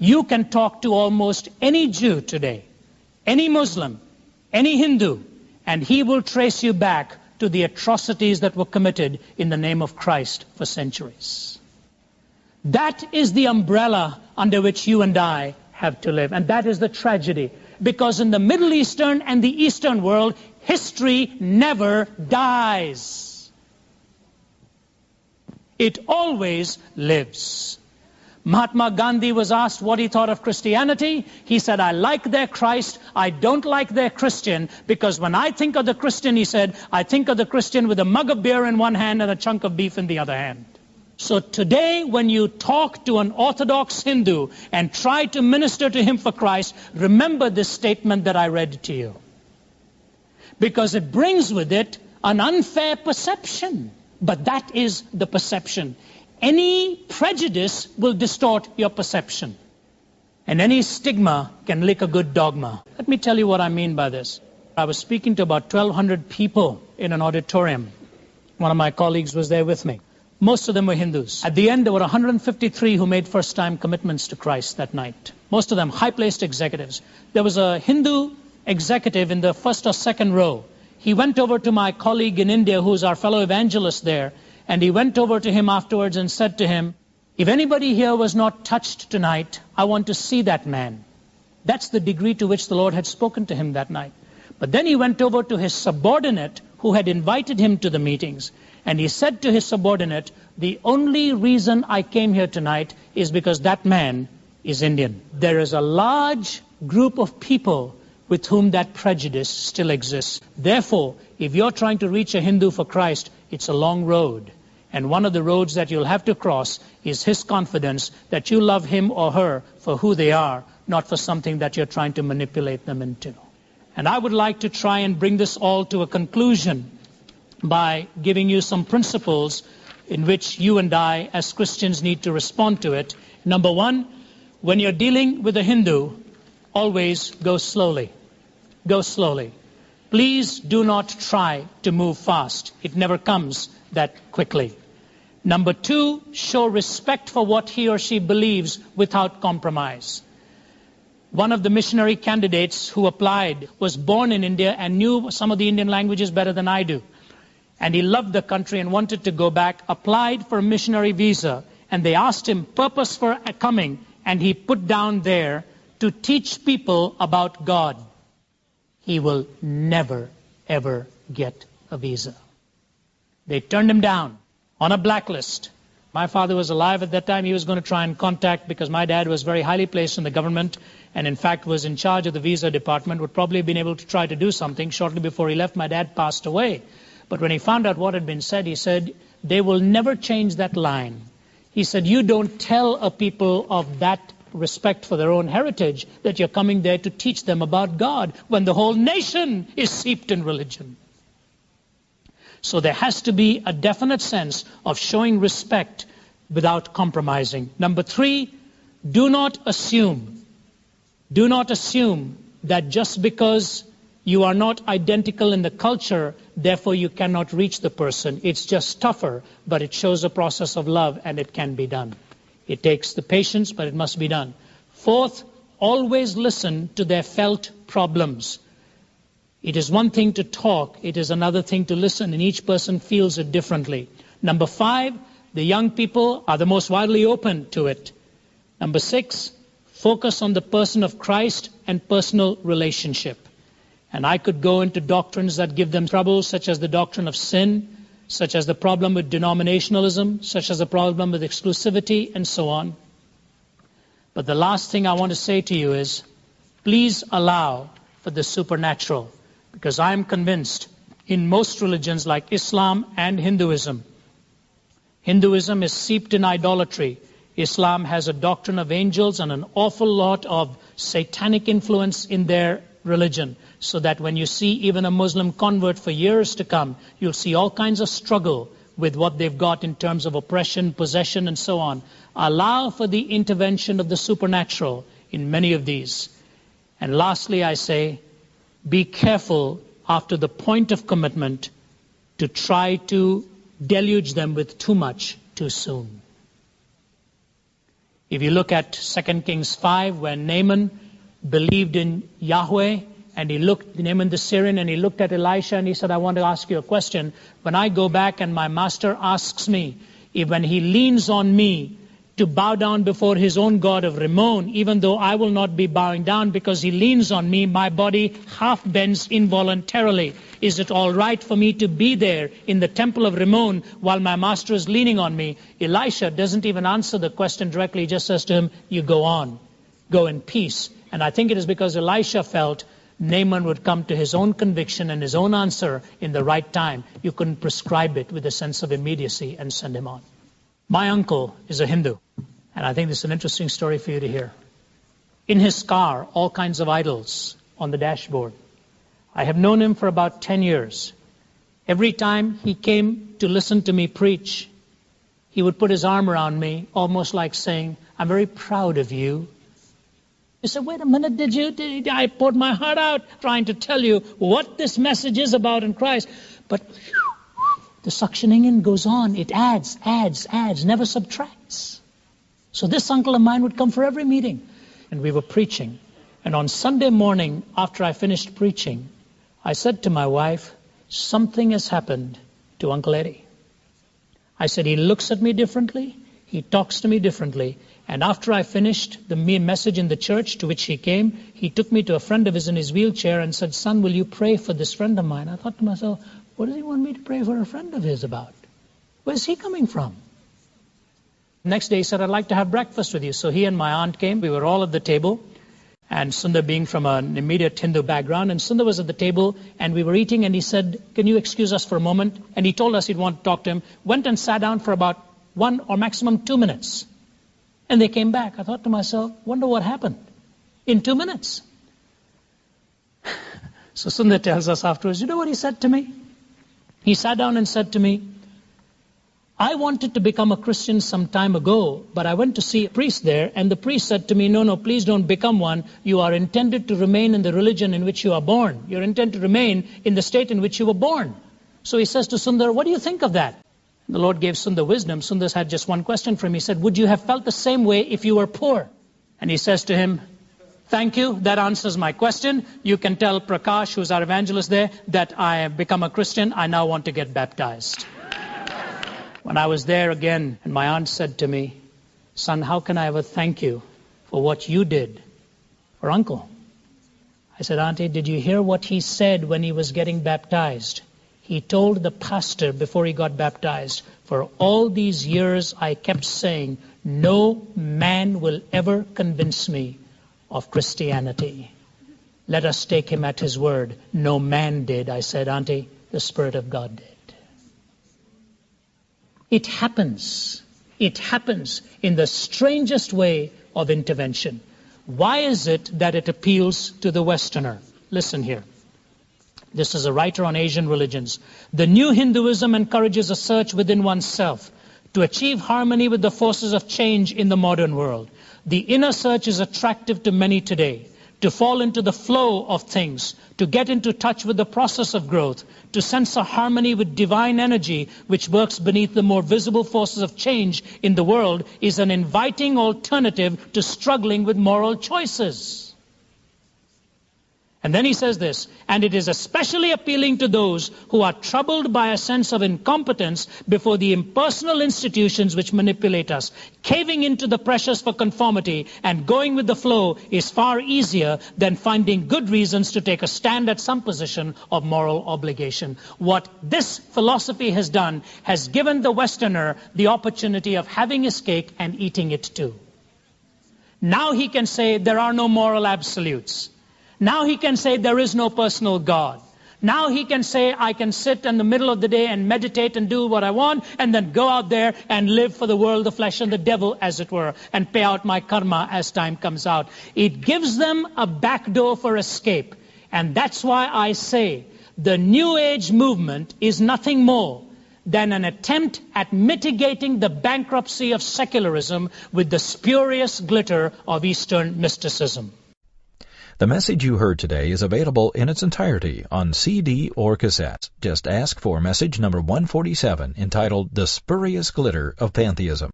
You can talk to almost any Jew today, any Muslim, any Hindu, and he will trace you back to the atrocities that were committed in the name of Christ for centuries. That is the umbrella under which you and I have to live. And that is the tragedy. Because in the Middle Eastern and the Eastern world, history never dies. It always lives. Mahatma Gandhi was asked what he thought of Christianity. He said, I like their Christ, I don't like their Christian, because when I think of the Christian, he said, I think of the Christian with a mug of beer in one hand and a chunk of beef in the other hand. So today, when you talk to an Orthodox Hindu and try to minister to him for Christ, remember this statement that I read to you. Because it brings with it an unfair perception. But that is the perception. Any prejudice will distort your perception. And any stigma can lick a good dogma. Let me tell you what I mean by this. I was speaking to about 1,200 people in an auditorium. One of my colleagues was there with me. Most of them were Hindus. At the end, there were 153 who made first-time commitments to Christ that night. Most of them high-placed executives. There was a Hindu executive in the first or second row. He went over to my colleague in India, who's our fellow evangelist there, and he went over to him afterwards and said to him, if anybody here was not touched tonight, I want to see that man. That's the degree to which the Lord had spoken to him that night. But then he went over to his subordinate who had invited him to the meetings. And he said to his subordinate, the only reason I came here tonight is because that man is Indian. There is a large group of people with whom that prejudice still exists. Therefore, if you're trying to reach a Hindu for Christ, it's a long road. And one of the roads that you'll have to cross is his confidence that you love him or her for who they are, not for something that you're trying to manipulate them into. And I would like to try and bring this all to a conclusion by giving you some principles in which you and I as Christians need to respond to it. Number one, when you're dealing with a Hindu, always go slowly. Go slowly. Please do not try to move fast. It never comes that quickly. Number two, show respect for what he or she believes without compromise. One of the missionary candidates who applied was born in India and knew some of the Indian languages better than I do. And he loved the country and wanted to go back, applied for a missionary visa, and they asked him purpose for coming, and he put down there to teach people about God. He will never, ever get a visa. They turned him down on a blacklist. My father was alive at that time. He was going to try and contact, because my dad was very highly placed in the government and in fact was in charge of the visa department, would probably have been able to try to do something. Shortly before he left, my dad passed away. But when he found out what had been said, he said, they will never change that line. He said, you don't tell a people of that respect for their own heritage that you're coming there to teach them about God when the whole nation is steeped in religion. So there has to be a definite sense of showing respect without compromising. Number three, do not assume. Do not assume that just because you are not identical in the culture, therefore you cannot reach the person. It's just tougher, but it shows a process of love and it can be done. It takes the patience, but it must be done. Fourth, always listen to their felt problems. It is one thing to talk, it is another thing to listen, and each person feels it differently. Number five, the young people are the most widely open to it. Number six, focus on the person of Christ and personal relationship. And I could go into doctrines that give them trouble, such as the doctrine of sin, such as the problem with denominationalism, such as the problem with exclusivity, and so on. But the last thing I want to say to you is, please allow for the supernatural, because I am convinced in most religions like Islam and Hinduism, Hinduism is steeped in idolatry. Islam has a doctrine of angels and an awful lot of satanic influence in their religion, so that when you see even a Muslim convert for years to come, you'll see all kinds of struggle with what they've got in terms of oppression, possession, and so on. Allow for the intervention of the supernatural in many of these. And lastly, I say, be careful after the point of commitment to try to deluge them with too much too soon. If you look at 2 Kings 5, when Naaman believed in Yahweh, and Naaman the Syrian, and he looked at Elisha and he said, I want to ask you a question. When I go back and my master asks me, when he leans on me to bow down before his own God of Rimmon, even though I will not be bowing down because he leans on me, my body half bends involuntarily. Is it all right for me to be there in the temple of Rimmon while my master is leaning on me? Elisha doesn't even answer the question directly. He just says to him, you go on, go in peace. And I think it is because Elisha felt Naaman would come to his own conviction and his own answer in the right time. You couldn't prescribe it with a sense of immediacy and send him on. My uncle is a Hindu, and I think this is an interesting story for you to hear. In his car, all kinds of idols on the dashboard. I have known him for about 10 years. Every time he came to listen to me preach, he would put his arm around me, almost like saying, I'm very proud of you. He said, wait a minute, I poured my heart out trying to tell you what this message is about in Christ. But the suctioning in goes on. It adds, never subtracts. So this uncle of mine would come for every meeting. And we were preaching. And on Sunday morning, after I finished preaching, I said to my wife, something has happened to Uncle Eddie. I said, he looks at me differently. He talks to me differently. And after I finished the message in the church to which he came, he took me to a friend of his in his wheelchair and said, son, will you pray for this friend of mine? I thought to myself, what does he want me to pray for a friend of his about? Where's he coming from? Next day he said, I'd like to have breakfast with you. So he and my aunt came. We were all at the table. And Sundar being from an immediate Hindu background. And Sundar was at the table and we were eating and he said, can you excuse us for a moment? And he told us he'd want to talk to him. Went and sat down for about 1 or maximum 2 minutes. And they came back. I thought to myself, wonder what happened in 2 minutes. So Sundar tells us afterwards, you know what he said to me? He sat down and said to me, I wanted to become a Christian some time ago, but I went to see a priest there, and the priest said to me, no, please don't become one. You are intended to remain in the religion in which you are born. You're intended to remain in the state in which you were born. So he says to Sundar, what do you think of that? The Lord gave Sundar wisdom. Sundar had just one question for him. He said, would you have felt the same way if you were poor? And he says to him, thank you, that answers my question. You can tell Prakash, who's our evangelist there, that I have become a Christian. I now want to get baptized. When I was there again, and my aunt said to me, son, how can I ever thank you for what you did for Uncle? I said, Auntie, did you hear what he said when he was getting baptized? He told the pastor before he got baptized, for all these years I kept saying, no man will ever convince me of Christianity. Let us take him at his word. No man did. I said, Auntie, the Spirit of God did. It happens. It happens in the strangest way of intervention. Why is it that it appeals to the Westerner? Listen here. This is a writer on Asian religions. The new Hinduism encourages a search within oneself to achieve harmony with the forces of change in the modern world. The inner search is attractive to many today. To fall into the flow of things, to get into touch with the process of growth, to sense a harmony with divine energy which works beneath the more visible forces of change in the world is an inviting alternative to struggling with moral choices. And then he says this, and it is especially appealing to those who are troubled by a sense of incompetence before the impersonal institutions which manipulate us. Caving into the pressures for conformity and going with the flow is far easier than finding good reasons to take a stand at some position of moral obligation. What this philosophy has done has given the Westerner the opportunity of having his cake and eating it too. Now he can say there are no moral absolutes. Now he can say there is no personal God. Now he can say I can sit in the middle of the day and meditate and do what I want and then go out there and live for the world, the flesh and the devil, as it were, and pay out my karma as time comes out. It gives them a back door for escape. And that's why I say the New Age movement is nothing more than an attempt at mitigating the bankruptcy of secularism with the spurious glitter of Eastern mysticism. The message you heard today is available in its entirety on CD or cassette. Just ask for message number 147 entitled The Spurious Glitter of Pantheism.